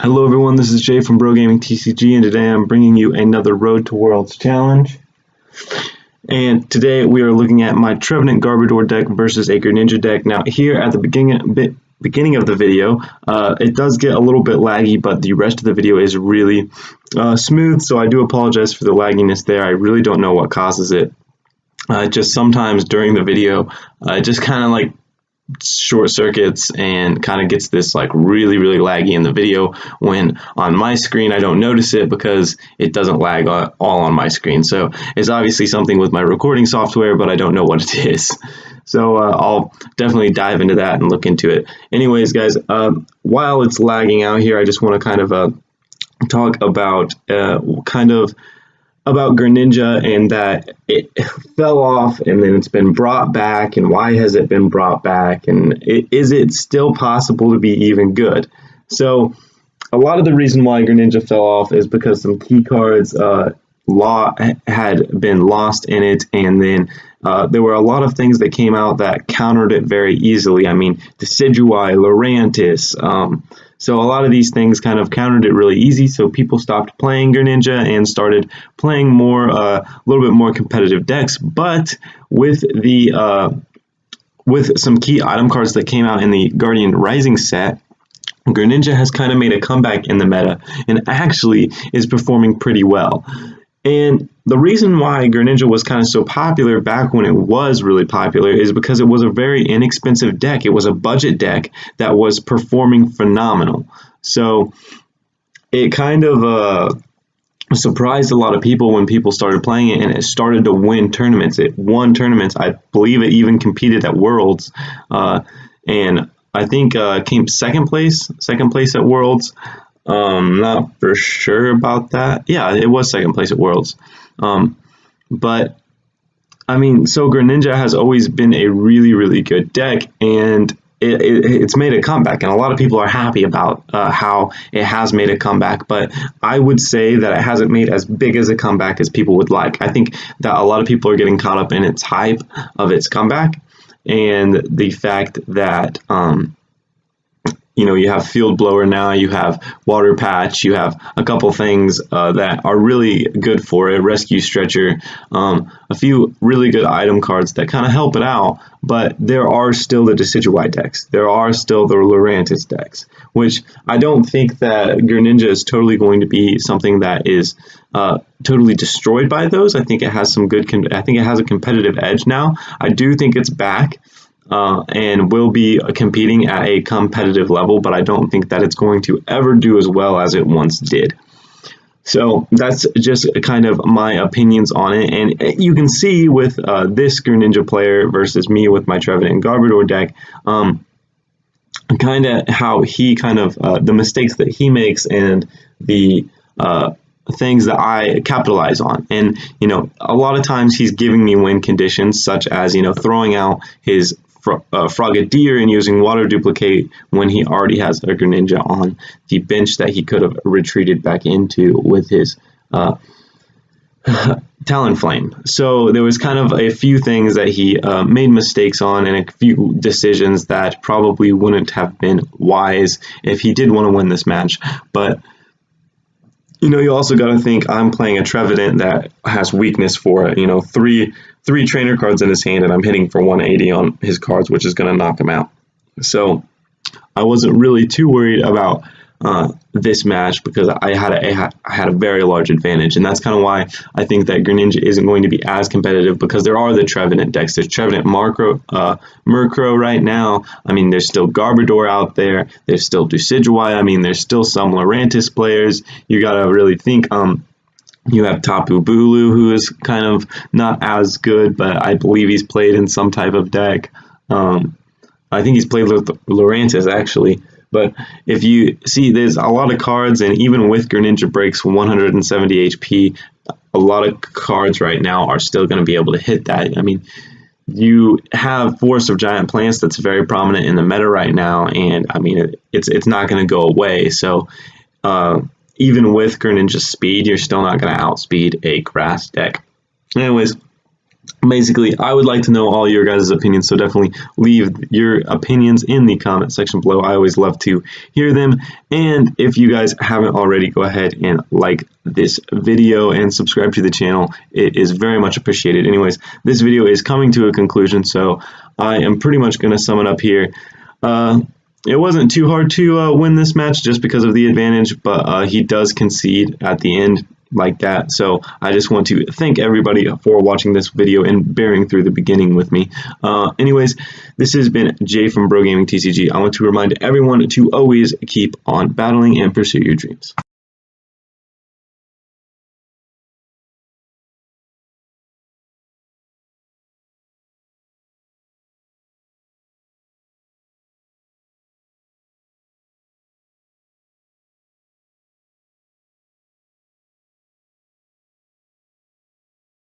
Hello everyone, this is Jay from BroGaming TCG, and today I'm bringing you another Road to Worlds challenge. And today we are looking at my Trevenant Garbodor deck versus a Greninja deck. Now here at the beginning of the video, it does get a little bit laggy, but the rest of the video is really smooth, so I do apologize for the lagginess there. I really don't know what causes it. Just sometimes during the video, it just kind of like short circuits and kind of gets this like really laggy in the video, when on my screen I don't notice it because it doesn't lag all on my screen. So it's obviously something with my recording software, but I don't know what it is. So I'll definitely dive into that and look into it. Anyways guys, while it's lagging out here, I just want to kind of talk about about Greninja, and that it fell off and then it's been brought back, and why has it been brought back, and is it still possible to be even good? So a lot of the reason why Greninja fell off is because some key cards had been lost in it, and then there were a lot of things that came out that countered it very easily. I mean, Decidueye, Lurantis, so a lot of these things kind of countered it really easy, so people stopped playing Greninja and started playing more, a little bit more competitive decks. But with the with some key item cards that came out in the Guardian Rising set, Greninja has kind of made a comeback in the meta and actually is performing pretty well. And the reason why Greninja was kind of so popular back when it was really popular is because it was a very inexpensive deck. It was a budget deck that was performing phenomenal. So it kind of surprised a lot of people when people started playing it, and it started to win tournaments. It won tournaments. I believe it even competed at Worlds, and I think came second place at Worlds. Not for sure about that. Yeah, it was second place at Worlds. But I mean, so Greninja has always been a really good deck, and it's made a comeback, and a lot of people are happy about how it has made a comeback. But I would say that it hasn't made as big as a comeback as people would like. I think that a lot of people are getting caught up in its hype of its comeback, and the fact that you know, you have Field Blower now, you have Water Patch, you have a couple things that are really good for it, Rescue Stretcher, a few really good item cards that kind of help it out, but there are still the Decidueye decks. There are still the Lurantis decks, which I don't think that Greninja is totally going to be something that is totally destroyed by those. I think it has some good, I think it has a competitive edge now. I do think it's back. And will be competing at a competitive level, but I don't think that it's going to ever do as well as it once did. So that's just kind of my opinions on it, and you can see with this Greninja player versus me with my Trevenant Garbodor deck, kind of how he kind of the mistakes that he makes and the things that I capitalize on. And you know, a lot of times he's giving me win conditions, such as, you know, throwing out his Frogadier and using Water Duplicate when he already has a Greninja on the bench that he could have retreated back into with his Talonflame. So there was kind of a few things that he made mistakes on, and a few decisions that probably wouldn't have been wise if he did want to win this match. But you know, you also got to think, I'm playing a Trevenant that has weakness for, you know, three trainer cards in his hand, and I'm hitting for 180 on his cards, which is going to knock him out. So I wasn't really too worried about this match because I had a very large advantage, and that's kind of why I think that Greninja isn't going to be as competitive, because there are the Trevenant decks. There's Trevenant Murkrow right now. I mean, there's still Garbodor out there. There's still Decidueye. I mean, there's still some Lurantis players. You got to really think. You have Tapu Bulu, who is kind of not as good, but I believe he's played in some type of deck. I think he's played with Lurantis, actually. But if you see, there's a lot of cards, and even with Greninja breaks 170 HP, a lot of cards right now are still going to be able to hit that. I mean, you have Forest of Giant Plants that's very prominent in the meta right now, and I mean, it's not going to go away. So even with Greninja's speed, you're still not going to outspeed a grass deck. Anyways, basically, I would like to know all your guys' opinions, so definitely leave your opinions in the comment section below. I always love to hear them. And if you guys haven't already, go ahead and like this video and subscribe to the channel. It is very much appreciated. Anyways, this video is coming to a conclusion, so I am pretty much going to sum it up here. It wasn't too hard to win this match just because of the advantage, but he does concede at the end like that. So I just want to thank everybody for watching this video and bearing through the beginning with me. Anyways, this has been Jay from BroGaming TCG. I want to remind everyone to always keep on battling and pursue your dreams.